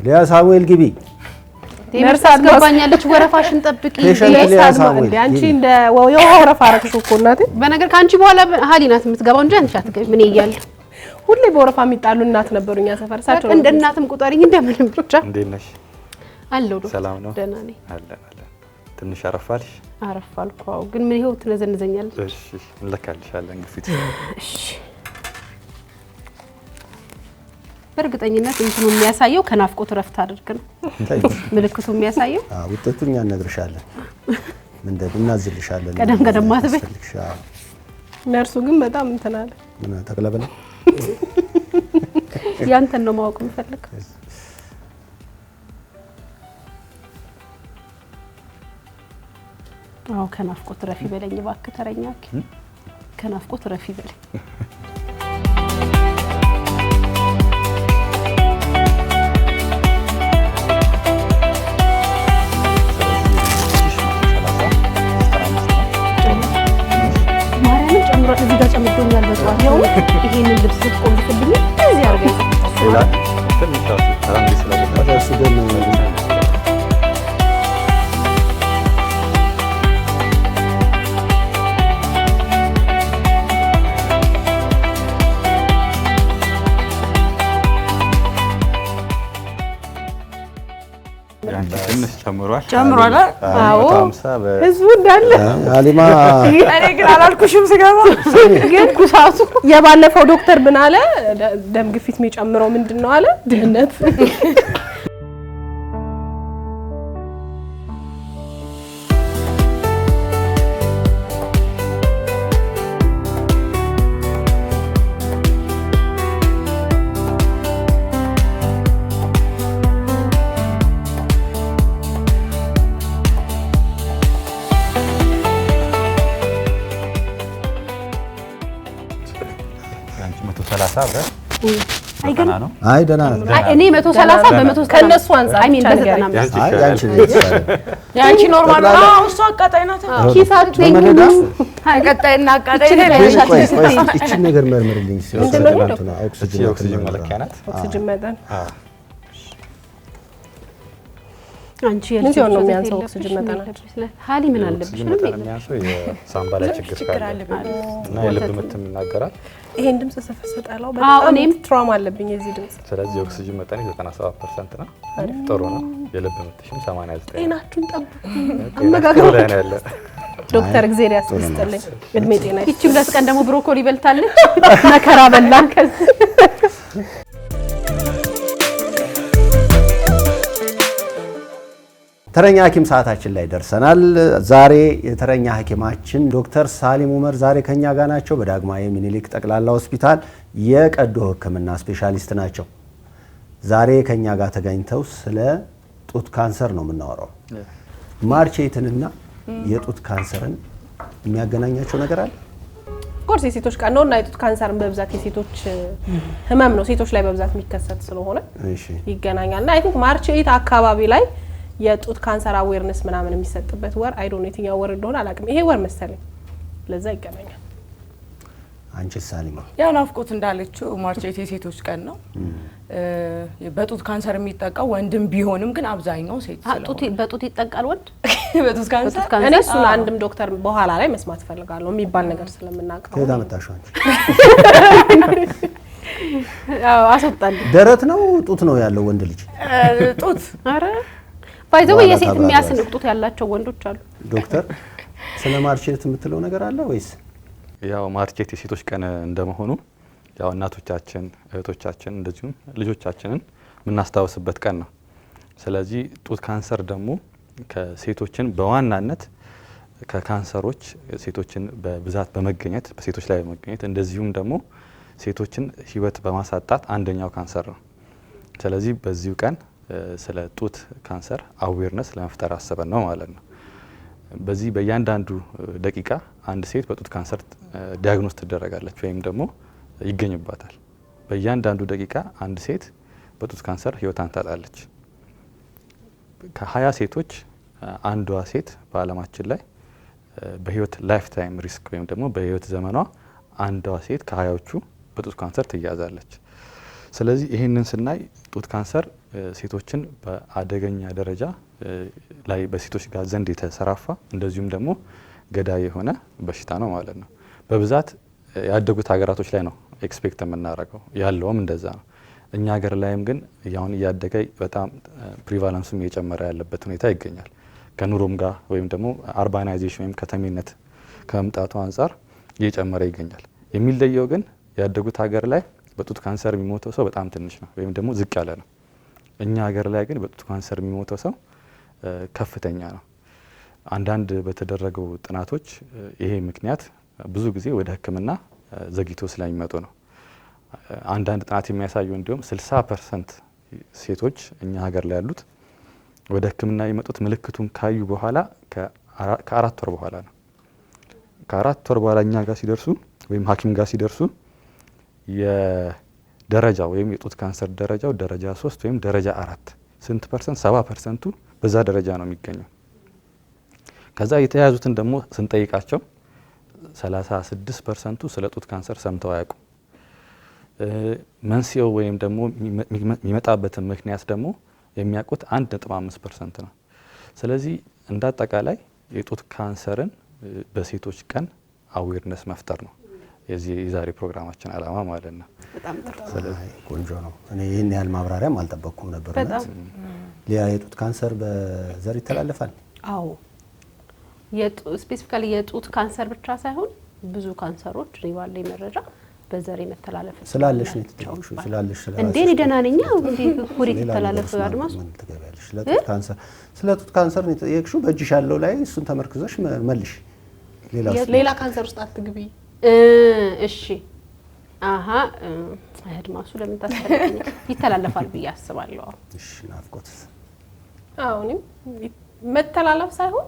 ሊያ ሳሙኤል ግቢ ነርስ አስገባኛለች ወረፋሽን ጠብቂ ሳሙኤል አንቺ እንደ ወዮ ወረፋ አረክሽ እኮ እናቴ በነገር ካንቺ በኋላ ሀሊናት የምትገባው እንጂ አንቺ አትገቢ ምን ይያለሁ ሁሌ በወረፋ የሚጣሉ እናት ነበሩኛ ሰፈር ሳቸው እንደ እናትም ቁጠሪኝ እንደምንም ብቻ እንዴት ነሽ አለው ሰላም ነው ደህና ነኝ አለን ትንሽ አረፋልሽ አረፋልኩ ግን ምን ይሄው ትነዘነዘኛለሽ እሺ እንለካልሻለን ግፊት እሺ በርግጠኝነት እንትኑ የሚያሳየው ከናፍቆት ረፍት አድርግ ነው ምልክቱ የሚያሳየው ውጤቱኛ እነግርሻለን እናዝልሻለን ቀደም ማትበይ ነርሱ ግን በጣም እንተናለ ምን ተቀለበለ ያንተን ነው ማወቅ የምፈልግ አው ከናፍቆት ረፊ በለኝ እባክህ ተረኛክ ከናፍቆት ረፊ በለኝ እዚህ ጋር ጨምዶኛል በጧት ነው ይሄንን ልብስ ቆንጆልኝ እዚህ አርገኝ ሌላ ትንሽ ተራንዲ ስለገባ እሱ ደግሞ ትንሽ ጨምሯል አዎ ህዝቡ እንዳለ አሊማ እኔ ግን አላልኩሽም ስገባ ግን ኩሳቱ የባለፈው ዶክተር ምን አለ ደም ግፊት የሚጨምረው ምንድነው አለ ድህነት አይ ደህና እኔ 130 በ100 ከነሱ አንፃር አይ ሚን በ95 አይ ያንቺ ኖርማል ነው እሱ አቃጣይ ናት ኪሳት በመደዳ አቃጣይና አቃጣይ እቺ ነገር መርምርልኝ ኦክሲጅን መለኪያ ናት ኦክሲጅን መጠን አንቺ ምን ሲሆን ነው የሚያንሰው ኦክሲጅን መጠን ሀሊ ምን አለብሽ ምንም የሚያንሰው የሳምባ ላይ ችግር ካለ እና የልብ ምትም ይናገራል ይሄን ድምጽ ሰፈሰጣለው በጣም ትራውማ አለብኝ እዚህ ድምጽ ስለዚህ ኦክሲጅን መጠን 97% ነው ጥሩ ነው የልብ ምትሽም 89 ጤናችሁን ጠብቁ አመጋገብ ላይ ነው ያለ ዶክተር እግዚአብሔር ያስጥልኝ እድሜ ጤና እቺ ሁለት ቀን ደግሞ ብሮኮሊ በልታለች መከራ በላን ተረኛ ሐኪም ሰዓታችን ላይ ደርሰናል ዛሬ የተረኛ ሐኪማችን ዶክተር ሳሊም ኡመር ዛሬ ከኛ ጋር ናቸው በዳግማዊ ምኒልክ ጠቅላላ ሆስፒታል የቀዶ ህክምና ስፔሻሊስት ናቸው ዛሬ ከኛ ጋር ተገኝተው ስለ ጡት ካንሰር ነው የምናወራው ማርቼትንና የጡት ካንሰርን የሚያገናኛቸው ነገር አለ ኮርስ የሴቶች ቀን ነውና የጡት ካንሰርን በብዛት የሴቶች ህመም ነው ሴቶች ላይ በብዛት የሚከሰት ስለሆነ እሺ ይገናኛልና አይ ቲንክ ማርቼት አካባቢ ላይ የጡት ካንሰር አዌርነስ ምናምን የሚሰጥበት ወር አይ ዶንት ኖ የትኛው ወር እንደሆነ አላውቅም ይሄ ወር መሰለኝ ለዛ ይገናኛል አንቺ ሳሊማ ያው ናፍቆት እንዳለችው ማርቼት የሴቶች ቀን ነው በጡት ካንሰር የሚጠቃው ወንድም ቢሆንም ግን አብዛኛው ሴት ስለሆነ በጡት ይጠቃል ወንድ በጡት ካንሰር እኔ እሱን አንድም ዶክተር በኋላ ላይ መስማት ፈልጋለሁ የሚባል ነገር ስለምናቀው ከዛ መጣሽው አንቺ አዎ አሰጣል ደረት ነው ጡት ነው ያለው ወንድ ልጅ ጡት አረ ባይዘው የሴት የሚያስንቅ ጡት ያላቸው ወንዶች አሉ ዶክተር ስለ ማርቼት የምትለው ነገር አለ ወይስ ያው ማርቼት የሴቶች ቀን እንደመሆኑ ያው እናቶቻችን እህቶቻችን እንደዚሁም ልጆቻችንን ምናስተዋወስበት ቀን ነው ስለዚህ ጡት ካንሰር ደግሞ ከሴቶችን በዋናነት ከካንሰሮች ሴቶችን በብዛት በመገኘት በሴቶች ላይ በመገኘት እንደዚሁም ደግሞ ሴቶችን ህይወት በማሳጣት አንደኛው ካንሰር ነው ስለዚህ በዚሁ ቀን ስለ ጡት ካንሰር አዌርነስ ለመፍጠር አስበን ነው ማለት ነው በዚህ በእያንዳንዱ ደቂቃ አንድ ሴት በጡት ካንሰር ዲያግኖስ ትደረጋለች ወይም ደግሞ ይገኝባታል በእያንዳንዱ ደቂቃ አንድ ሴት በጡት ካንሰር ህይወቷን ታጣለች ከ20 ሴቶች አንዷ ሴት በአለማችን ላይ በህይወት ላይፍ ታይም ሪስክ ወይም ደግሞ በህይወት ዘመኗ አንዷ ሴት ከ20ዎቹ በጡት ካንሰር ትያዛለች ስለዚህ ይህንን ስናይ ጡት ካንሰር ሴቶችን በአደገኛ ደረጃ ላይ በሴቶች ጋር ዘንድ የተሰራፋ እንደዚሁም ደግሞ ገዳይ የሆነ በሽታ ነው ማለት ነው። በብዛት ያደጉት ሀገራቶች ላይ ነው ኤክስፔክት የምናደርገው ያለውም እንደዛ ነው። እኛ ሀገር ላይም ግን አሁን እያደገ በጣም ፕሪቫለንሱም እየጨመረ ያለበት ሁኔታ ይገኛል። ከኑሮም ጋር ወይም ደግሞ አርባናይዜሽን ወይም ከተሜነት ከመምጣቱ አንጻር እየጨመረ ይገኛል። የሚለየው ግን ያደጉት ሀገር ላይ በጡት ካንሰር የሚሞተው ሰው በጣም ትንሽ ነው ወይም ደግሞ ዝቅ ያለ ነው። እኛ ሀገር ላይ ግን በጡት ካንሰር የሚሞተው ሰው ከፍተኛ ነው። አንዳንድ በተደረገው ጥናቶች ይሄ ምክንያት ብዙ ጊዜ ወደ ሕክምና ዘግይቶ ስለሚመጡ ነው። አንዳንድ ጥናት የሚያሳየው እንዲሁም 60% ሴቶች እኛ ሀገር ላይ ያሉት ወደ ሕክምና የሚመጡት ምልክቱን ካዩ በኋላ ከ4 ወር በኋላ ነው። ከ4 ወር በኋላ እኛ ጋር ሲደርሱ ወይም ሐኪም ጋር ሲደርሱ የደረጃ ወይም የጡት ካንሰር ደረጃው ደረጃ 3 ወይም ደረጃ 4 ስንት ፐርሰንት 70%ቱ በዛ ደረጃ ነው የሚገኘው። ከዛ የተያዙትን ደግሞ ስንጠይቃቸው 36%ቱ ስለ ጡት ካንሰር ሰምተው አያውቁ። መንስኤው ወይም ደግሞ የሚመጣበትን ምክንያት ደግሞ የሚያውቁት 1.5% ነው። ስለዚህ እንደ አጠቃላይ የጡት ካንሰርን በሴቶች ቀን አዌርነስ መፍጠር ነው የዚህ የዛሬ ፕሮግራማችን ዓላማ ማለት ነው። በጣም ጥሩ። ስለዚህ ቆንጆ ነው። እኔ ይህን ያህል ማብራሪያም አልጠበቅኩም ነበር። በጣም ሊያ የጡት ካንሰር በዘር ይተላለፋል? አዎ፣ ስፔሲፊካሊ የጡት ካንሰር ብቻ ሳይሆን ብዙ ካንሰሮች እኔ ባለኝ መረጃ በዘር የመተላለፍ ስላለሽ ነው የተጠየቅሽው? ስላለሽ እንዴ እኔ ደህና ነኝ። እንዴ ኩሪ ተላለፈ አድማስ ትገቢያለሽ። ለጡት ካንሰር ስለ ጡት ካንሰር ነው የተጠየቅሽው። በእጅሽ ያለው ላይ እሱን ተመርክዘሽ መልሽ። ሌላ ካንሰር ውስጥ አትግቢ። እሺ አሃ አድማሱ ለምን ታስፈልገኝ? ይተላለፋል ብዬ አስባለሁ። እሺ ናፍቆት አሁንም መተላለፍ ሳይሆን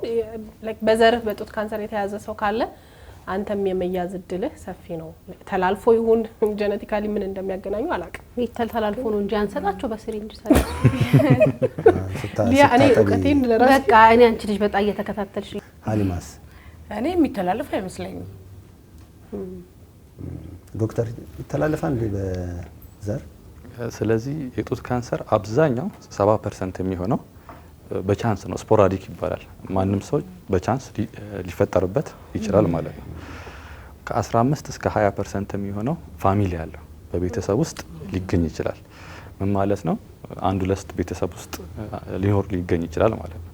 ላይክ በዘር በጡት ካንሰር የተያዘ ሰው ካለ አንተም የመያዝ እድልህ ሰፊ ነው። ተላልፎ ይሁን ጄኔቲካሊ ምን እንደሚያገናኙ አላውቅም። ተላልፎ ነው እንጂ አንሰጣቸው በሲሪንጅ ሰራ ሊያ እኔ እውቀቴን ለራስ በቃ እኔ አንቺ ልጅ በጣም እየተከታተልሽ ሀሊማስ እኔ የሚተላለፍ አይመስለኝም። ዶክተር ይተላለፋል እንዴ በዘር? ስለዚህ የጡት ካንሰር አብዛኛው 70% የሚሆነው በቻንስ ነው። ስፖራዲክ ይባላል። ማንም ሰው በቻንስ ሊፈጠርበት ይችላል ማለት ነው። ከ15 እስከ 20% የሚሆነው ፋሚሊ ያለው በቤተሰብ ውስጥ ሊገኝ ይችላል። ምን ማለት ነው? አንድ ሁለት ቤተሰብ ውስጥ ሊገኝ ይችላል ማለት ነው።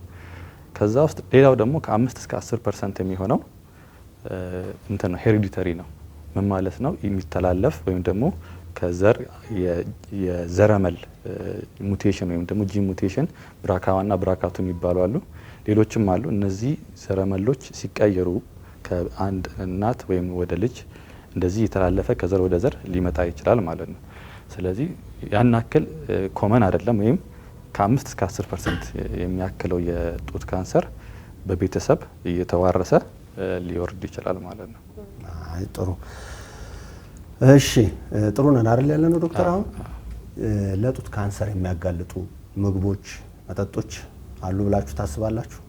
ከዛ ውስጥ ሌላው ደግሞ ከ5 እስከ 10% የሚሆነው እንትን ነው፣ ሄሪዲተሪ ነው። ምን ማለት ነው? የሚተላለፍ ወይም ደግሞ ከዘር የዘረመል ሙቴሽን ወይም ደግሞ ጂን ሙቴሽን ብራካዋና ብራካቱ የሚባሉ አሉ። ሌሎችም አሉ። እነዚህ ዘረመሎች ሲቀየሩ ከአንድ እናት ወይም ወደ ልጅ እንደዚህ የተላለፈ ከዘር ወደ ዘር ሊመጣ ይችላል ማለት ነው። ስለዚህ ያን ያክል ኮመን አይደለም። ወይም ከ5 እስከ 10% የሚያክለው የጡት ካንሰር በቤተሰብ እየተዋረሰ ሊወርድ ይችላል ማለት ነው። አይ ጥሩ። እሺ ጥሩ ነን አይደል ያለ ነው ዶክተር። አሁን ለጡት ካንሰር የሚያጋልጡ ምግቦች፣ መጠጦች አሉ ብላችሁ ታስባላችሁ?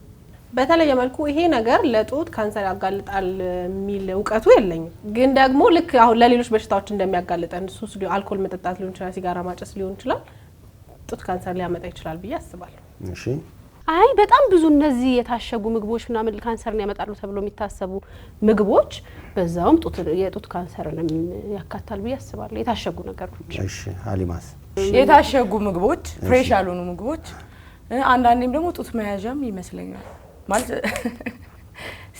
በተለየ መልኩ ይሄ ነገር ለጡት ካንሰር ያጋልጣል የሚል እውቀቱ የለኝም። ግን ደግሞ ልክ አሁን ለሌሎች በሽታዎች እንደሚያጋልጠን ሱስ፣ አልኮል መጠጣት ሊሆን ይችላል፣ ሲጋራ ማጨስ ሊሆን ይችላል፣ ጡት ካንሰር ሊያመጣ ይችላል ብዬ አስባለሁ። እሺ አይ በጣም ብዙ እነዚህ የታሸጉ ምግቦች ምናምን ካንሰርን ያመጣሉ ተብሎ የሚታሰቡ ምግቦች በዛውም የጡት ካንሰርንም ያካታል ብዬ አስባለሁ። የታሸጉ ነገሮች። እሺ ሀሊማስ? የታሸጉ ምግቦች፣ ፍሬሽ ያልሆኑ ምግቦች፣ አንዳንዴም ደግሞ ጡት መያዣም ይመስለኛል ማለት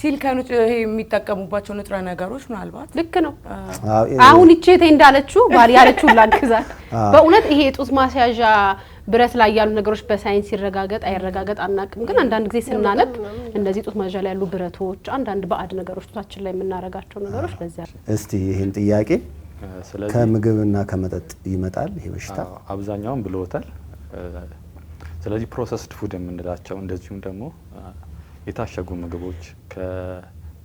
ሲልከኖች ይሄ የሚጠቀሙባቸው ንጥረ ነገሮች ምናልባት ልክ ነው። አሁን እቺቴ እንዳለችው ባል ያለችው ላግዛት። በእውነት ይሄ የጡት ማስያዣ ብረት ላይ ያሉ ነገሮች በሳይንስ ይረጋገጥ አይረጋገጥ አናውቅም። ግን አንዳንድ ጊዜ ስናነብ እንደዚህ ጡት ማስያዣ ላይ ያሉ ብረቶች፣ አንዳንድ ባዕድ ነገሮች ጡታችን ላይ የምናረጋቸው ነገሮች በዚያ። እስቲ ይሄን ጥያቄ ከምግብና ከመጠጥ ይመጣል ይሄ በሽታ? አብዛኛውን ብለውታል። ስለዚህ ፕሮሰስድ ፉድ የምንላቸው እንደዚሁም ደግሞ የታሸጉ ምግቦች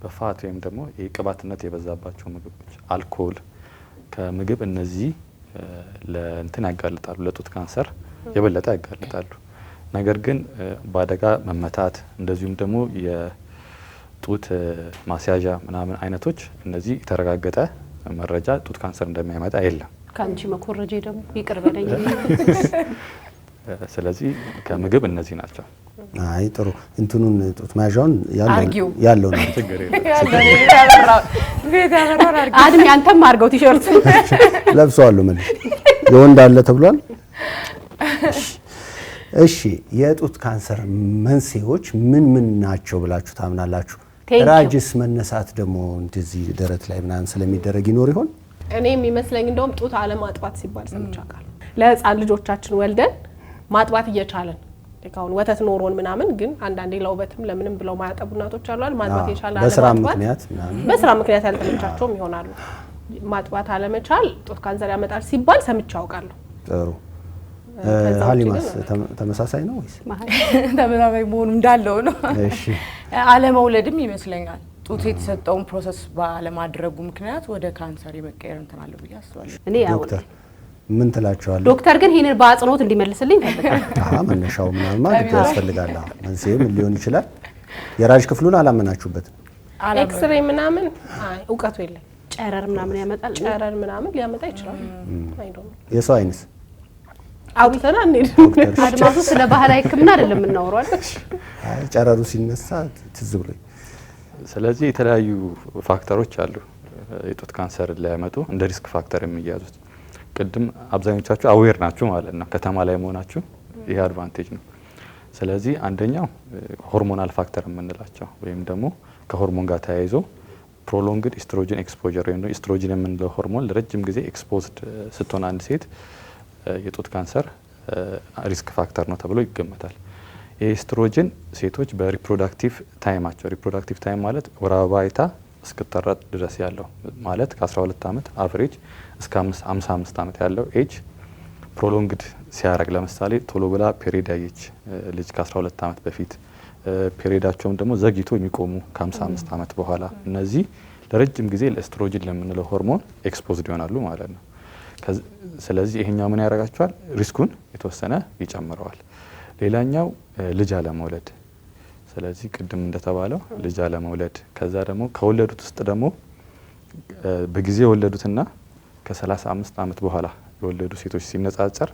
በፋት ወይም ደግሞ የቅባትነት የበዛባቸው ምግቦች፣ አልኮል ከምግብ እነዚህ ለእንትን ያጋልጣሉ፣ ለጡት ካንሰር የበለጠ ያጋልጣሉ። ነገር ግን በአደጋ መመታት እንደዚሁም ደግሞ የጡት ማስያዣ ምናምን አይነቶች እነዚህ የተረጋገጠ መረጃ ጡት ካንሰር እንደሚያመጣ የለም። ካንቺ መኮረጄ ደግሞ ይቅር በለኝ። ስለዚህ ከምግብ እነዚህ ናቸው። አይ ጥሩ እንትኑን ጡት መያዣውን አርጊው። ያለው ነው ችግር የለም። አድሜ አንተም አድርገው ቲሸርት ለብሰዋል ምን የወንድ አለ ተብሏል። እሺ የጡት ካንሰር መንስኤዎች ምን ናቸው ብላችሁ ታምናላችሁ? ራጅስ መነሳት ደግሞ እንደዚህ ደረት ላይ ምናምን ስለሚደረግ ይኖር ይሆን? እኔ የሚመስለኝ እንደውም ጡት አለማጥባት ሲባል ሰምቻለሁ። ለህፃን ልጆቻችን ወልደን ማጥባት እየቻለን ካሁን ወተት ኖሮን ምናምን ግን አንዳንዴ ለውበትም ለምንም ብለው ማያጠቡ እናቶች አሉ። ማጥባት የቻለ በስራ ምክንያት ያልተመቻቸውም ይሆናሉ። ማጥባት አለመቻል ጡት ካንሰር ያመጣል ሲባል ሰምቼ አውቃለሁ። ጥሩ ሀሊማስ ተመሳሳይ ነው ወይስ? ተመሳሳይ መሆኑ እንዳለው ነው። እሺ አለመውለድም ይመስለኛል ጡት የተሰጠውን ፕሮሰስ ባለማድረጉ ምክንያት ወደ ካንሰር የመቀየር እንትን አለው ብዬ አስባለሁ። እኔ ያው ዶክተር ምን ትላቸዋለህ? ዶክተር ግን ይሄንን በአጽንኦት እንዲመልስልኝ ፈልጋለሁ። መነሻው ምናምን ማለት ያስፈልጋል። መንስኤ ምን ሊሆን ይችላል? የራጅ ክፍሉን አላመናችሁበትም? ኤክስሬ ምናምን አይ እውቀቱ የለም። ጨረር ምናምን ያመጣል። ጨረር ምናምን ሊያመጣ ይችላል። አይ ዶንት ኖ። የሰው አይንስ አውጥተና እንሂድ። አድማሱ ስለ ባህላዊ ሕክምና አይደለም የምናወራው አይደል? አይ ጨረሩ ሲነሳ ትዝ ብሎኝ። ስለዚህ የተለያዩ ፋክተሮች አሉ የጡት ካንሰር ሊያመጡ እንደ ሪስክ ፋክተር የሚያዙት። ቅድም አብዛኞቻችሁ አዌር ናችሁ ማለት ነው፣ ከተማ ላይ መሆናችሁ ይሄ አድቫንቴጅ ነው። ስለዚህ አንደኛው ሆርሞናል ፋክተር የምንላቸው ወይም ደግሞ ከሆርሞን ጋር ተያይዞ ፕሮሎንግድ ኢስትሮጅን ኤክስፖዠር ወይም ኢስትሮጅን የምንለው ሆርሞን ለረጅም ጊዜ ኤክስፖዝድ ስትሆን አንድ ሴት የጡት ካንሰር ሪስክ ፋክተር ነው ተብሎ ይገመታል። የኤስትሮጅን ሴቶች በሪፕሮዳክቲቭ ታይማቸው ሪፕሮዳክቲቭ ታይም ማለት ወር አበባ አይታ እስክትጠራጥ ድረስ ያለው ማለት ከ12 ዓመት አቨሬጅ እስከ 55 ዓመት ያለው ኤጅ ፕሮሎንግድ ሲያረግ ለምሳሌ ቶሎ ብላ ፔሪድ ያየች ልጅ ከ12 ዓመት በፊት ፔሪዳቸውም ደግሞ ዘግይቶ የሚቆሙ ከ55 ዓመት በኋላ እነዚህ ለረጅም ጊዜ ለኤስትሮጅን ለምንለው ሆርሞን ኤክስፖዝድ ይሆናሉ ማለት ነው። ስለዚህ ይሄኛው ምን ያደርጋቸዋል? ሪስኩን የተወሰነ ይጨምረዋል። ሌላኛው ልጅ አለመውለድ። ስለዚህ ቅድም እንደተባለው ልጅ አለመውለድ፣ ከዛ ደግሞ ከወለዱት ውስጥ ደግሞ በጊዜ የወለዱትና ከ35 ዓመት በኋላ የወለዱ ሴቶች ሲነጻጸር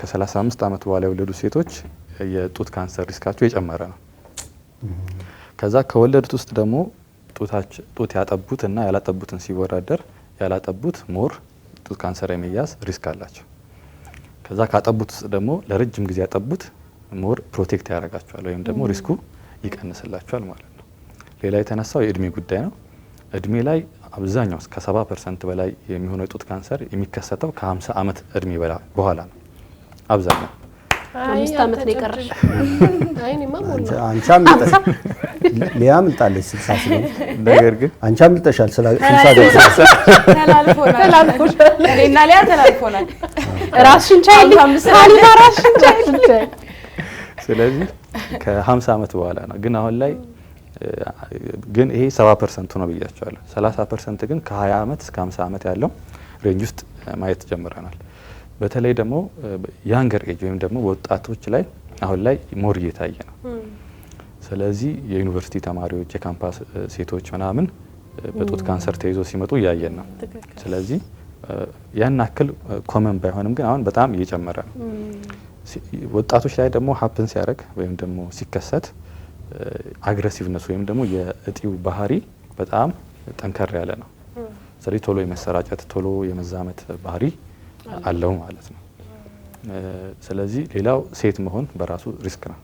ከ35 ዓመት በኋላ የወለዱ ሴቶች የጡት ካንሰር ሪስካቸው የጨመረ ነው። ከዛ ከወለዱት ውስጥ ደግሞ ጡት ያጠቡትና ያላጠቡትን ሲወዳደር ያላጠቡት ሞር ጡት ካንሰር የመያዝ ሪስክ አላቸው። ከዛ ካጠቡት ውስጥ ደግሞ ለረጅም ጊዜ ያጠቡት ሞር ፕሮቴክት ያደርጋቸዋል ወይም ደግሞ ሪስኩ ይቀንስላቸዋል ማለት ነው። ሌላ የተነሳው የእድሜ ጉዳይ ነው። እድሜ ላይ አብዛኛው እስከ 70% በላይ የሚሆነው የጡት ካንሰር የሚከሰተው ከ50 ዓመት እድሜ በኋላ ነው። አብዛኛው 5 ዓመት ነው የቀረሽ። አንቺ አምልጠሽ ሊያም ልጣለች 60 ሲሆን ነገር ግን አንቺ አምልጠሻል 60 ተላልፎናል። እኔና ሊያ ተላልፎናል። ራስሽን ቻይልኝ ሳሊማ ራስሽን ቻይልኝ። ስለዚህ ከ50 ዓመት በኋላ ነው። ግን አሁን ላይ ግን ይሄ 70% ነው ብያቸዋለሁ። 30% ግን ከ20 ዓመት እስከ 50 ዓመት ያለው ሬንጅ ውስጥ ማየት ጀምረናል። በተለይ ደግሞ ያንገር ኤጅ ወይም ደግሞ ወጣቶች ላይ አሁን ላይ ሞር እየታየ ነው። ስለዚህ የዩኒቨርሲቲ ተማሪዎች፣ የካምፓስ ሴቶች ምናምን በጡት ካንሰር ተይዞ ሲመጡ እያየን ነው። ስለዚህ ያን አክል ኮመን ባይሆንም ግን አሁን በጣም እየጨመረ ነው። ወጣቶች ላይ ደግሞ ሀፕን ሲያደርግ ወይም ደግሞ ሲከሰት አግሬሲቭነስ ወይም ደግሞ የእጢው ባህሪ በጣም ጠንከር ያለ ነው። ስለዚህ ቶሎ የመሰራጨት ቶሎ የመዛመት ባህሪ አለው ማለት ነው። ስለዚህ ሌላው ሴት መሆን በራሱ ሪስክ ነው።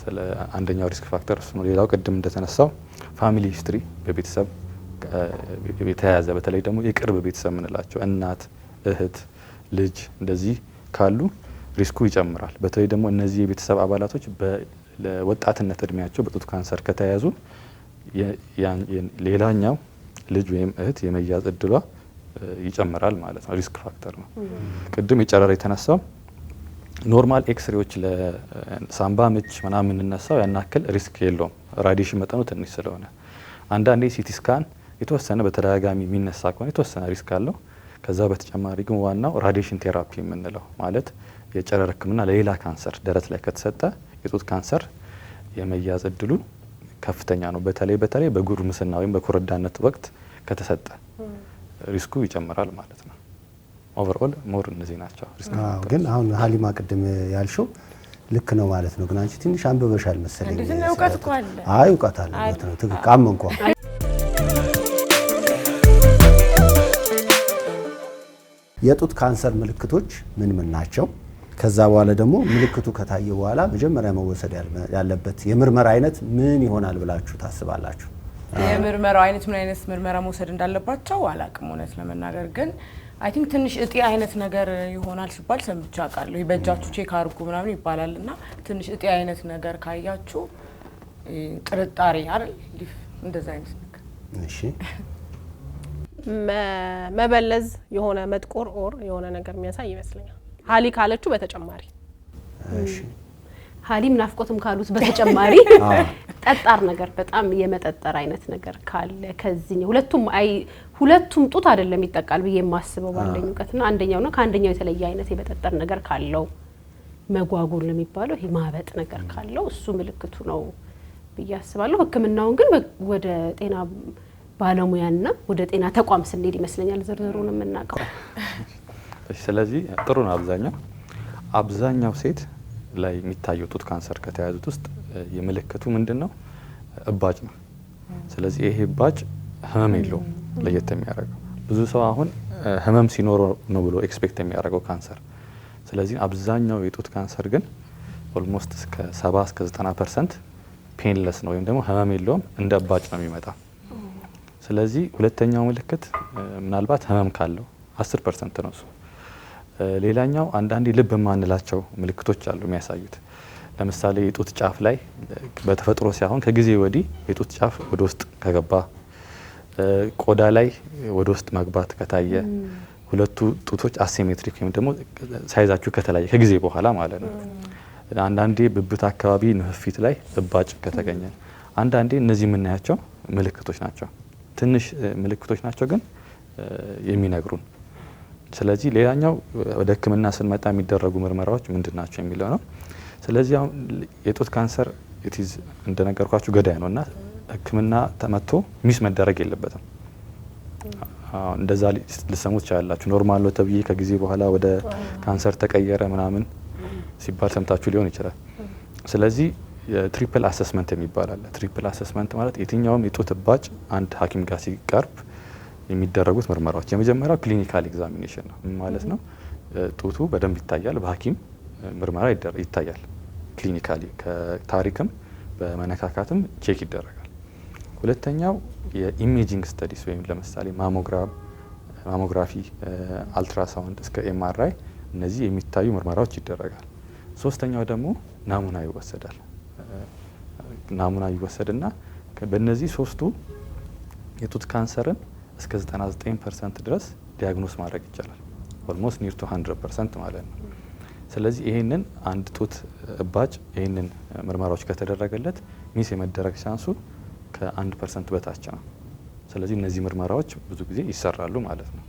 ስለ አንደኛው ሪስክ ፋክተር እሱ ነው። ሌላው ቅድም እንደተነሳው ፋሚሊ ሂስትሪ በቤተሰብ የተያያዘ በተለይ ደግሞ የቅርብ ቤተሰብ የምንላቸው እናት፣ እህት፣ ልጅ እንደዚህ ካሉ ሪስኩ ይጨምራል። በተለይ ደግሞ እነዚህ የቤተሰብ አባላቶች ለወጣትነት እድሜያቸው በጡት ካንሰር ከተያዙ ሌላኛው ልጅ ወይም እህት የመያዝ እድሏ ይጨምራል ማለት ነው። ሪስክ ፋክተር ነው። ቅድም የጨረር የተነሳው ኖርማል ኤክስሬዎች ለሳምባ ምች ምናምን የምንነሳው ያናክል ሪስክ የለውም፣ ራዲሽን መጠኑ ትንሽ ስለሆነ። አንዳንዴ ሲቲ ስካን የተወሰነ በተደጋጋሚ የሚነሳ ከሆነ የተወሰነ ሪስክ አለው። ከዛ በተጨማሪ ግን ዋናው ራዲሽን ቴራፒ የምንለው ማለት የጨረር ሕክምና ለሌላ ካንሰር ደረት ላይ ከተሰጠ የጡት ካንሰር የመያዝ እድሉ ከፍተኛ ነው። በተለይ በጉርምስና ወይም በኮረዳነት ወቅት ከተሰጠ ሪስኩ ይጨምራል ማለት ነው። ኦቨርኦል ሞር እነዚህ ናቸው ሪስክ። ግን አሁን ሀሊማ ቅድም ያልሽው ልክ ነው ማለት ነው። ግን አንቺ ትንሽ አንብበሻል መሰለኝ። እንዴት ነው እውቀት እኮ አለ። አይ እውቀት አለ ማለት ነው። ትክክል አመንኳ። የጡት ካንሰር ምልክቶች ምን ምን ናቸው? ከዛ በኋላ ደግሞ ምልክቱ ከታየ በኋላ መጀመሪያ መወሰድ ያለበት የምርመራ አይነት ምን ይሆናል ብላችሁ ታስባላችሁ? የምርመራው አይነት ምን አይነት ምርመራ መውሰድ እንዳለባቸው አላቅም እውነት ለመናገር ግን አይ ቲንክ ትንሽ እጢ አይነት ነገር ይሆናል ሲባል ሰምቼ አውቃለሁ። በእጃችሁ ቼክ አድርጉ ምናምን ይባላልና ትንሽ እጢ አይነት ነገር ካያችሁ ጥርጣሬ አይደል እንደዛ አይነት ነገር። እሺ መበለዝ የሆነ መጥቆር ኦር የሆነ ነገር የሚያሳይ ይመስለኛል። ሀሊ ካለችው በተጨማሪ እሺ ሀሊም ናፍቆትም ካሉት በተጨማሪ ጠጣር ነገር በጣም የመጠጠር አይነት ነገር ካለ ከዚህኛው ሁለቱም ጡት አይደለም ይጠቃል ብዬ የማስበው ባለኝ እውቀትና አንደኛው ነው ከአንደኛው የተለየ አይነት የመጠጠር ነገር ካለው መጓጉል የሚባለው ይሄ ማበጥ ነገር ካለው እሱ ምልክቱ ነው ብዬ አስባለሁ። ሕክምናውን ግን ወደ ጤና ባለሙያና ወደ ጤና ተቋም ስንሄድ ይመስለኛል ዝርዝሩን የምናውቀው። ስለዚህ ጥሩ ነው። አብዛኛው ሴት ላይ የሚታየው ጡት ካንሰር ከተያዙት ውስጥ የምልክቱ ምንድነው? እባጭ ነው። ስለዚህ ይሄ እባጭ ህመም የለውም። ለየት የሚያደርገው ብዙ ሰው አሁን ህመም ሲኖረው ነው ብሎ ኤክስፔክት የሚያደርገው ካንሰር። ስለዚህ አብዛኛው የጡት ካንሰር ግን ኦልሞስት እስከ 70 እስከ 90% ፔንለስ ነው ወይም ደግሞ ህመም የለውም፣ እንደ እባጭ ነው የሚመጣው። ስለዚህ ሁለተኛው ምልክት ምናልባት ህመም ካለው 10% ነው እሱ። ሌላኛው አንዳንዴ ልብ የማንላቸው ምልክቶች አሉ የሚያሳዩት። ለምሳሌ የጡት ጫፍ ላይ በተፈጥሮ ሳይሆን ከጊዜ ወዲህ የጡት ጫፍ ወደ ውስጥ ከገባ፣ ቆዳ ላይ ወደ ውስጥ መግባት ከታየ፣ ሁለቱ ጡቶች አሲሜትሪክ ወይም ደግሞ ሳይዛቸው ከተለያየ ከጊዜ በኋላ ማለት ነው። አንዳንዴ ብብት አካባቢ ንፍፊት ላይ እባጭ ከተገኘ፣ አንዳንዴ እነዚህ የምናያቸው ምልክቶች ናቸው። ትንሽ ምልክቶች ናቸው ግን የሚነግሩን። ስለዚህ ሌላኛው ወደ ሕክምና ስንመጣ የሚደረጉ ምርመራዎች ምንድን ናቸው የሚለው ነው። ስለዚህ አሁን የጡት ካንሰር ኢቲዝ እንደነገርኳችሁ ገዳይ ነውና ሕክምና ተመቶ ሚስ መደረግ የለበትም። እንደዛ ልሰሙ ትችላላችሁ። ኖርማል ነው ተብዬ ከጊዜ በኋላ ወደ ካንሰር ተቀየረ ምናምን ሲባል ሰምታችሁ ሊሆን ይችላል። ስለዚህ የትሪፕል አሰስመንት የሚባል አለ። ትሪፕል አሰስመንት ማለት የትኛውም የጡት እባጭ አንድ ሐኪም ጋር ሲቀርብ የሚደረጉት ምርመራዎች የመጀመሪያው ክሊኒካል ኤግዛሚኔሽን ነው ማለት ነው። ጡቱ በደንብ ይታያል፣ በሐኪም ምርመራ ይታያል። ክሊኒካሊ ከታሪክም በመነካካትም ቼክ ይደረጋል። ሁለተኛው የኢሜጂንግ ስተዲስ ወይም ለምሳሌ ማሞግራፊ፣ አልትራሳውንድ እስከ ኤምአርአይ እነዚህ የሚታዩ ምርመራዎች ይደረጋል። ሶስተኛው ደግሞ ናሙና ይወሰዳል። ናሙና ይወሰድና በእነዚህ ሶስቱ የጡት ካንሰርን እስከ 99% ድረስ ዲያግኖስ ማድረግ ይቻላል። ኦልሞስት ኒር ቱ 100% ማለት ነው። ስለዚህ ይሄንን አንድ ጡት እባጭ ይሄንን ምርመራዎች ከተደረገለት ሚስ የመደረግ ቻንሱ ከ1% በታች ነው። ስለዚህ እነዚህ ምርመራዎች ብዙ ጊዜ ይሰራሉ ማለት ነው።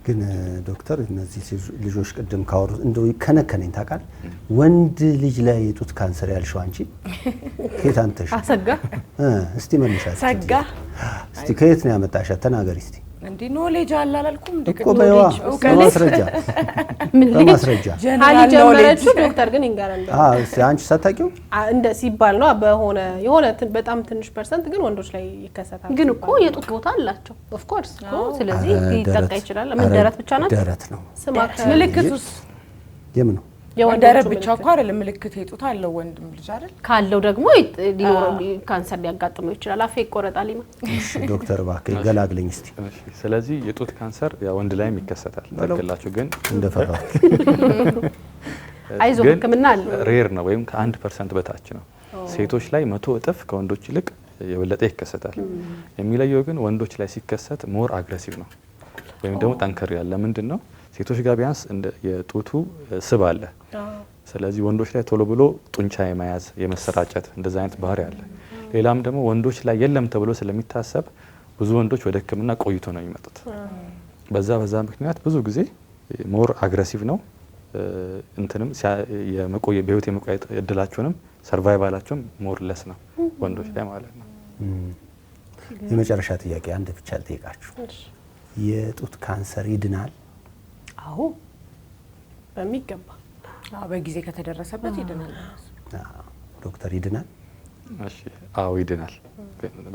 ግን ዶክተር እነዚህ ልጆች ቅድም ካወሩት እንደው ከነከነኝ ታውቃል። ወንድ ልጅ ላይ የጡት ካንሰር ያልሽው አንቺ ከየት አንተሽ? አሰጋ እስቲ መልሻት። ሰጋ እስቲ ከየት ነው ያመጣሻት? ተናገሪ እስቲ። እንዴ ኖሌጅ አለ አላልኩም እንዴ? እኮ በይዋ በማስረጃ በማስረጃ ሀሊ ጀመረችው። ዶክተር ግን ይንገረን። እስቲ አንቺ ሳታውቂው እንደ ሲባል ነው የሆነ በጣም ትንሽ ፐርሰንት ግን ወንዶች ላይ ይከሰታል። ግን እኮ የጡት ቦታ አላቸው ኦፍ ኮርስ እኮ። ስለዚህ ሊጠቃ ይችላል። ምን ደረት ብቻ ናት? ደረት ነው ምልክቱስ? የምን ነው? የወንደረት ብቻ እኮ አይደለም ምልክት የጡት አለው ወንድም ልጅ አይደል? ካለው ደግሞ ሊኖረው ካንሰር ሊያጋጥመው ይችላል። አፌ ይቆረጣል። እሺ ዶክተር እባክህ ገላግለኝ እስቲ። ስለዚህ የጡት ካንሰር ያ ወንድ ላይም ይከሰታል። ታውቃላችሁ ግን እንደፈራው አይዞህ ሕክምና አለው። ሬር ነው ወይም ከ1% በታች ነው። ሴቶች ላይ 100 እጥፍ ከወንዶች ይልቅ የበለጠ ይከሰታል። የሚለየው ግን ወንዶች ላይ ሲከሰት ሞር አግሬሲቭ ነው ወይም ደግሞ ጠንከር ያለ ምንድን ነው ሴቶች ጋር ቢያንስ የጡቱ ስብ አለ። ስለዚህ ወንዶች ላይ ቶሎ ብሎ ጡንቻ የመያዝ የመሰራጨት እንደዛ አይነት ባህሪ አለ። ሌላም ደግሞ ወንዶች ላይ የለም ተብሎ ስለሚታሰብ ብዙ ወንዶች ወደ ሕክምና ቆይቶ ነው የሚመጡት። በዛ ምክንያት ብዙ ጊዜ ሞር አግሬሲቭ ነው። እንትንም በህይወት የመቆየት እድላቸውንም ሰርቫይቫላቸውም ሞር ለስ ነው ወንዶች ላይ ማለት ነው። የመጨረሻ ጥያቄ አንድ ብቻ ልጠይቃችሁ። የጡት ካንሰር ይድናል? አዎ በሚገባ በጊዜ ከተደረሰበት ይድናል። ዶክተር ይድናል? እሺ አዎ ይድናል።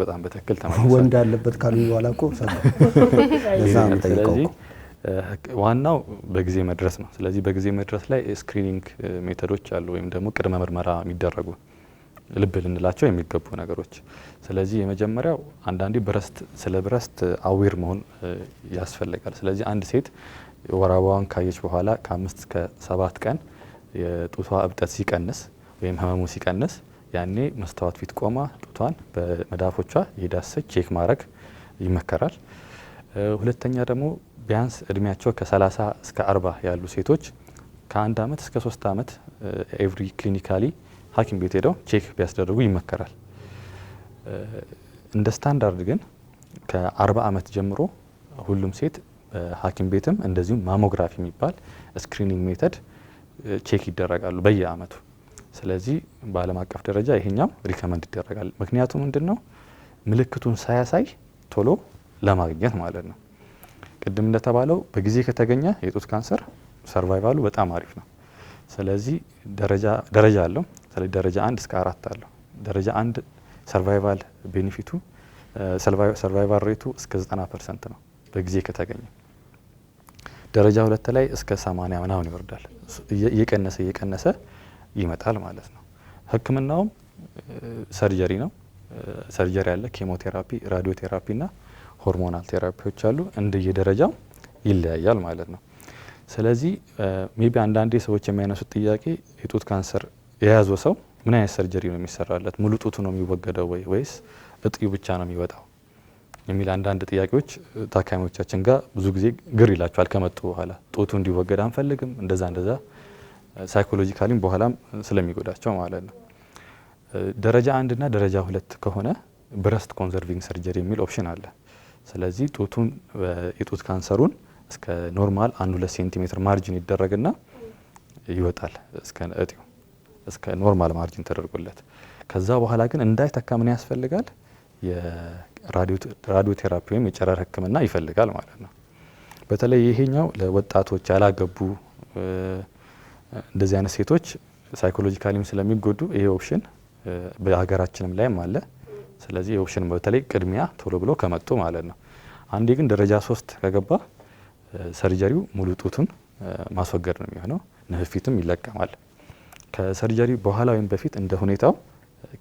በጣም በትክክል ተመልሷል። ወንድ አለበት ካሉ በኋላ እኮ ስለዚህ ዋናው በጊዜ መድረስ ነው። ስለዚህ በጊዜ መድረስ ላይ ስክሪኒንግ ሜቶዶች አሉ ወይም ደግሞ ቅድመ ምርመራ የሚደረጉ ልብ ልንላቸው የሚገቡ ነገሮች። ስለዚህ የመጀመሪያው አንዳንዴ ስለ ብረስት አዌር መሆን ያስፈልጋል። ስለዚህ አንድ ሴት ወር አበባዋን ካየች በኋላ ከ5 እስከ 7 ቀን የጡቷ እብጠት ሲቀንስ ወይም ህመሙ ሲቀንስ ያኔ መስታወት ፊት ቆማ ጡቷን በመዳፎቿ የዳሰች ቼክ ማድረግ ይመከራል። ሁለተኛ ደግሞ ቢያንስ እድሜያቸው ከ30 እስከ 40 ያሉ ሴቶች ከ1 ዓመት እስከ 3 ዓመት ኤቭሪ ክሊኒካሊ ሐኪም ቤት ሄደው ቼክ ቢያስደርጉ ይመከራል። እንደ ስታንዳርድ ግን ከ40 ዓመት ጀምሮ ሁሉም ሴት ሐኪም ቤትም እንደዚሁም ማሞግራፊ የሚባል ስክሪኒንግ ሜተድ ቼክ ይደረጋሉ በየአመቱ። ስለዚህ በዓለም አቀፍ ደረጃ ይሄኛው ሪከመንድ ይደረጋል። ምክንያቱም ምንድነው ምልክቱን ሳያሳይ ቶሎ ለማግኘት ማለት ነው። ቅድም እንደተባለው በጊዜ ከተገኘ የጡት ካንሰር ሰርቫይቫሉ በጣም አሪፍ ነው። ስለዚህ ደረጃ አለው። ስለዚህ ደረጃ 1 እስከ 4 አለው። ደረጃ 1 ሰርቫይቫል ቤኔፊቱ ሰርቫይቫል ሬቱ እስከ 90% ነው በጊዜ ከተገኘ። ደረጃ 2 ላይ እስከ 80 ምናምን ይወርዳል። እየቀነሰ ይመጣል ማለት ነው። ህክምናውም ሰርጀሪ ነው። ሰርጀሪ አለ፣ ኬሞቴራፒ፣ ራዲዮቴራፒ እና ሆርሞናል ቴራፒዎች አሉ። እንደየደረጃው ይለያያል ማለት ነው። ስለዚህ ሜቢ አንዳንዴ ሰዎች የሚያነሱት ጥያቄ የጡት ካንሰር የያዘው ሰው ምን አይነት ሰርጀሪ ነው የሚሰራለት? ሙሉ ጡቱ ነው የሚወገደው ወይስ እጢው ብቻ ነው የሚወጣው የሚል አንዳንድ ጥያቄዎች ታካሚዎቻችን ጋር ብዙ ጊዜ ግር ይላቸዋል። ከመጡ በኋላ ጡቱ እንዲወገድ አንፈልግም እንደዛ ሳይኮሎጂካሊም በኋላም ስለሚጎዳቸው ማለት ነው። ደረጃ 1 እና ደረጃ 2 ከሆነ ብረስት ኮንዘርቪንግ ሰርጀሪ የሚል ኦፕሽን አለ። ስለዚህ የጡት ካንሰሩን እስከ ኖርማል 1-2 ሴንቲሜትር ማርጂን ይደረግና ይወጣል እስከ ኖርማል ማርጂን ተደርጎለት። ከዛ በኋላ ግን እንዳይተካ ምን ያስፈልጋል? የራዲዮ ቴራፒ ወይም የጨረር ህክምና ይፈልጋል ማለት ነው። በተለይ ይሄኛው ለወጣቶች ያላገቡ እንደዚህ አይነት ሴቶች ሳይኮሎጂካሊም ስለሚጎዱ ይሄ ኦፕሽን በሀገራችንም ላይም አለ። ስለዚህ ኦፕሽን በተለይ ቅድሚያ ቶሎ ብሎ ከመጡ ማለት ነው። አንዴ ግን ደረጃ 3 ከገባ ሰርጀሪው ሙሉ ጡቱን ማስወገድ ነው የሚሆነው። ንህፊትም ይለቀማል። ከሰርጀሪ በኋላ ወይም በፊት እንደ ሁኔታው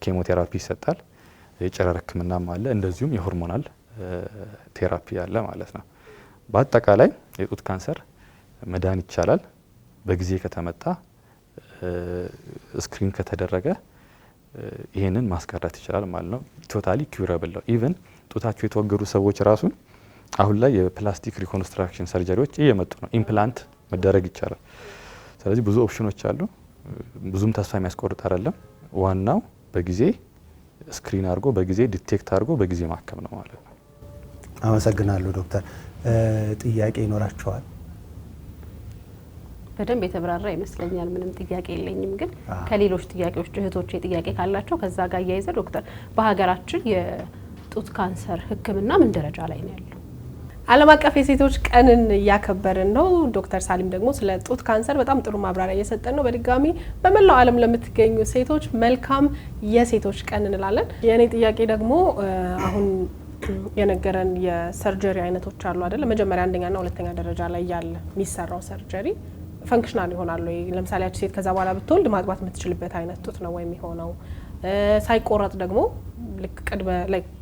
ኬሞቴራፒ ይሰጣል። የጨረር ህክምናም አለ፣ እንደዚሁም የሆርሞናል ቴራፒ አለ ማለት ነው። በአጠቃላይ የጡት ካንሰር መዳን ይቻላል በጊዜ ከተመጣ ስክሪን ከተደረገ ይሄንን ማስቀረት ይችላል ማለት ነው። ቶታሊ ኪውረብል ነው። ኢቭን ጡታቸው የተወገዱ ሰዎች ራሱን አሁን ላይ የፕላስቲክ ሪኮንስትራክሽን ሰርጀሪዎች እየመጡ ነው። ኢምፕላንት መደረግ ይቻላል። ስለዚህ ብዙ ኦፕሽኖች አሉ። ብዙም ተስፋ የሚያስቆርጥ አይደለም። ዋናው በጊዜ ስክሪን አድርጎ በጊዜ ዲቴክት አድርጎ በጊዜ ማከም ነው ማለት ነው። አመሰግናለሁ ዶክተር። ጥያቄ ይኖራቸዋል? በደንብ የተብራራ ይመስለኛል። ምንም ጥያቄ የለኝም። ግን ከሌሎች ጥያቄዎች እህቶቼ ጥያቄ ካላቸው ከዛ ጋር እያይዘ ዶክተር በሀገራችን የጡት ካንሰር ህክምና ምን ደረጃ ላይ ነው ያለው? ዓለም አቀፍ የሴቶች ቀንን እያከበርን ነው። ዶክተር ሳሊም ደግሞ ስለ ጡት ካንሰር በጣም ጥሩ ማብራሪያ እየሰጠን ነው። በድጋሚ በመላው ዓለም ለምትገኙ ሴቶች መልካም የሴቶች ቀን እንላለን። የእኔ ጥያቄ ደግሞ አሁን የነገረን የሰርጀሪ አይነቶች አሉ አይደል? መጀመሪያ 1ኛና 2ኛ ደረጃ ላይ ያለ የሚሰራው ሰርጀሪ ፈንክሽናል ይሆናል ወይ? ለምሳሌ ያቺ ሴት ከዛ በኋላ ብትወልድ ማግባት የምትችልበት አይነት ጡት ነው ወይ የሚሆነው? ሳይቆረጥ ደግሞ ልክ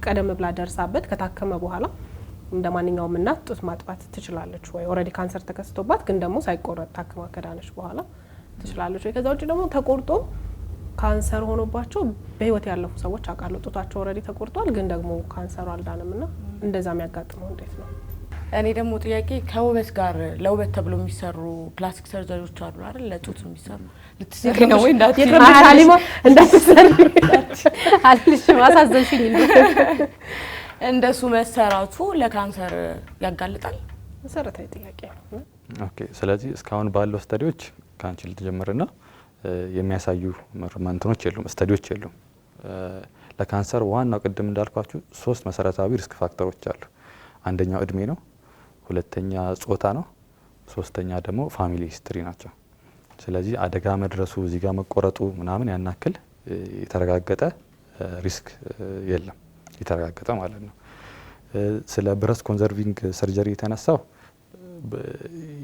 ቀደም ብላ ደርሳበት ከታከመ በኋላ እንደ ማንኛውም እናት ጡት ማጥባት ትችላለች ወይ? ኦልሬዲ ካንሰር ተከስቶባት ግን ደግሞ ሳይቆረጥ ታክማ ከዳነች በኋላ ትችላለች ወይ? ከዛ ውጭ ደግሞ ተቆርጦ ካንሰር ሆኖባቸው በህይወት ያለፉ ሰዎች አውቃለሁ። ጡታቸው ኦልሬዲ ተቆርጧል ግን ደግሞ ካንሰሩ አልዳንም እና እንደዛ የሚያጋጥመው እንዴት ነው? እኔ ደግሞ ጥያቄ ከውበት ጋር ለውበት ተብሎ የሚሰሩ ፕላስቲክ ሰርጀሪዎች አሉ አይደል? ለጡት የሚሰሩ ልትሰሪ ነው ወይ? እንዳትሰሪ አልልሽ ማሳዘንሽኝ እንደሱ መሰራቱ ለካንሰር ያጋልጣል? መሰረታዊ ጥያቄ ነው። ኦኬ። ስለዚህ እስካሁን ባለው ስተዲዎች ካንቺ ልትጀምርና የሚያሳዩ መርማንቶች የሉም፣ ስተዲዎች የሉም። ለካንሰር ዋናው ቅድም እንዳልኳችሁ 3 መሰረታዊ ሪስክ ፋክተሮች አሉ። አንደኛው እድሜ ነው፣ ሁለተኛ ጾታ ነው፣ ሶስተኛ ደግሞ ፋሚሊ ሂስትሪ ናቸው። ስለዚህ አደጋ መድረሱ እዚህ ጋር መቆረጡ ምናምን ያናክል የተረጋገጠ ሪስክ የለም፣ የተረጋገጠ ማለት ነው። ስለ ብረስት ኮንዘርቪንግ ሰርጀሪ የተነሳው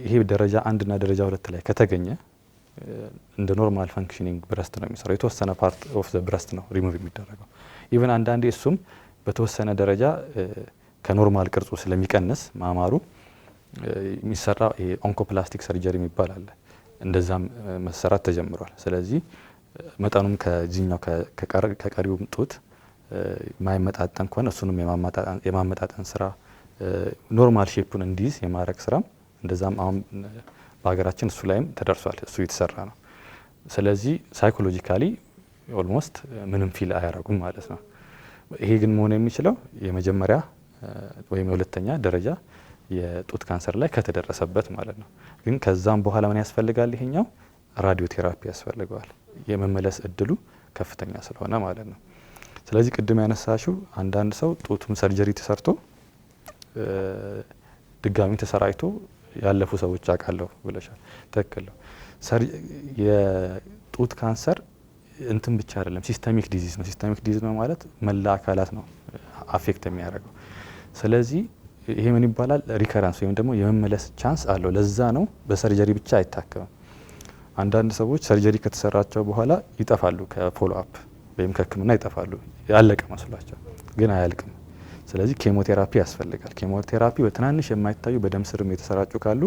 ይሄ ደረጃ 1 እና ደረጃ 2 ላይ ከተገኘ እንደ ኖርማል ፈንክሽኒንግ ብረስት ነው የሚሰራው። የተወሰነ ፓርት ኦፍ ዘ ብረስት ነው ሪሙቭ የሚደረገው። ኢቨን አንዳንዴ እሱም በተወሰነ ደረጃ ከኖርማል ቅርጹ ስለሚቀንስ ማማሩ የሚሰራ ይሄ ኦንኮፕላስቲክ ሰርጀሪ የሚባል አለ። እንደዛም መሰራት ተጀምሯል። ስለዚህ መጠኑም ከዚህኛው ከቀሪው ጡት የማይመጣጠን ከሆነ እሱንም የማመጣጠን ስራ ኖርማል ሼፑን እንዲይዝ የማድረግ ስራም እንደዛም አሁን በሀገራችን እሱ ላይም ተደርሷል። እሱ የተሰራ ነው። ስለዚህ ሳይኮሎጂካሊ ኦልሞስት ምንም ፊል አያረጉም ማለት ነው። ይሄ ግን መሆን የሚችለው የመጀመሪያ ወይም የሁለተኛ ደረጃ የጡት ካንሰር ላይ ከተደረሰበት ማለት ነው። ግን ከዛም በኋላ ምን ያስፈልጋል? ይሄኛው ራዲዮ ቴራፒ ያስፈልገዋል። የመመለስ እድሉ ከፍተኛ ስለሆነ ማለት ነው። ስለዚህ ቅድም ያነሳሽው አንዳንድ ሰው ጡቱን ሰርጀሪ ተሰርቶ ድጋሚ ተሰራይቶ ያለፉ ሰዎች አውቃለሁ ብለሻል። ትክክል ነው። የጡት ካንሰር እንትን ብቻ አይደለም፣ ሲስተሚክ ዲዚዝ ነው። ሲስተሚክ ዲዚዝ ነው ማለት መላ አካላት ነው አፌክት የሚያደርገው። ስለዚህ ይሄ ምን ይባላል? ሪከረንስ ወይም ደግሞ የመመለስ ቻንስ አለው። ለዛ ነው በሰርጀሪ ብቻ አይታከምም። አንዳንድ ሰዎች ሰርጀሪ ከተሰራቸው በኋላ ይጠፋሉ፣ ከፎሎ አፕ ወይም ከሕክምና ይጠፋሉ። ያለቀ መስሏቸው ግን አያልቅም። ስለዚህ ኬሞቴራፒ ያስፈልጋል። ኬሞቴራፒ በትናንሽ የማይታዩ በደም ስርም የተሰራጩ ካሉ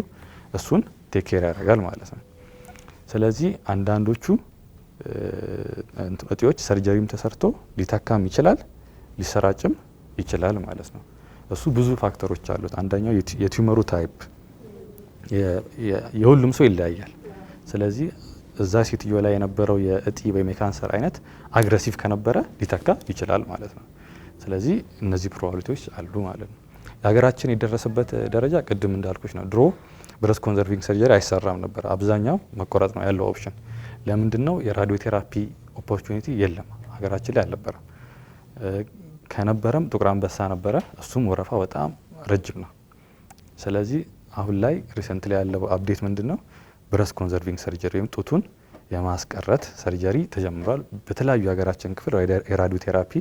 እሱን ቴክ ኬር ያደርጋል ማለት ነው። ስለዚህ አንዳንዶቹ እጢዎች ሰርጀሪም ተሰርቶ ሊታካም ይችላል፣ ሊሰራጭም ይችላል ማለት ነው። እሱ ብዙ ፋክተሮች አሉት። አንደኛው የቲዩመሩ ታይፕ የሁሉም ሰው ይለያያል። ስለዚህ እዛ ሴትዮ ላይ የነበረው የእጢ ወይም የካንሰር አይነት አግሬሲቭ ከነበረ ሊተካ ይችላል ማለት ነው። ስለዚህ እነዚህ ፕሮባቢሊቲዎች አሉ ማለት ነው። የሀገራችን የደረሰበት ደረጃ ቅድም እንዳልኩሽ ነው። ድሮ ብረስት ኮንዘርቪንግ ሰርጀሪ አይሰራም ነበር። አብዛኛው መቆረጥ ነው ያለው ኦፕሽን። ለምንድን ነው? የራዲዮ ቴራፒ ኦፖርቹኒቲ የለም ሀገራችን ላይ አልነበረም። ከነበረም ጥቁር አንበሳ ነበረ። እሱም ወረፋ በጣም ረጅም ነው። ስለዚህ አሁን ላይ ሪሰንትሊ ያለው አፕዴት ምንድን ነው? ብረስት ኮንዘርቪንግ ሰርጀሪ ወይም ጡቱን የማስቀረት ሰርጀሪ ተጀምሯል። በተለያዩ የሀገራችን ክፍል የራዲዮ ቴራፒ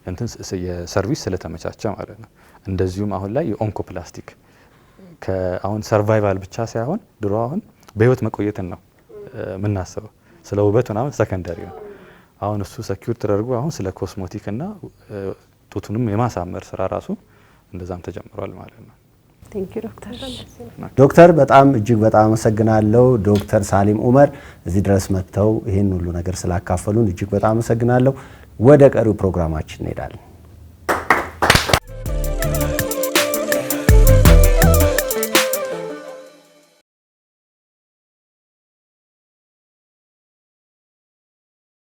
እንትን የሰርቪስ ስለተመቻቸ ማለት ነው። እንደዚሁም አሁን ላይ የኦንኮፕላስቲክ አሁን ሰርቫይቫል ብቻ ሳይሆን ድሮ አሁን በህይወት መቆየትን ነው የምናስበው። ስለ ውበት ምናምን ሰከንደሪ ነው። አሁን እሱ ሰኪዩር ተደርጎ አሁን ስለ ኮስሞቲክ እና ጡቱንም የማሳመር ስራ ራሱ እንደዛም ተጀምሯል ማለት ነው። ቴንኪው ዶክተር። ዶክተር በጣም እጅግ በጣም አመሰግናለሁ። ዶክተር ሳሊም ኡመር እዚህ ድረስ መጥተው ይህን ሁሉ ነገር ስላካፈሉን እጅግ በጣም አመሰግናለሁ። ወደ ቀሪው ፕሮግራማችን እንሄዳለን።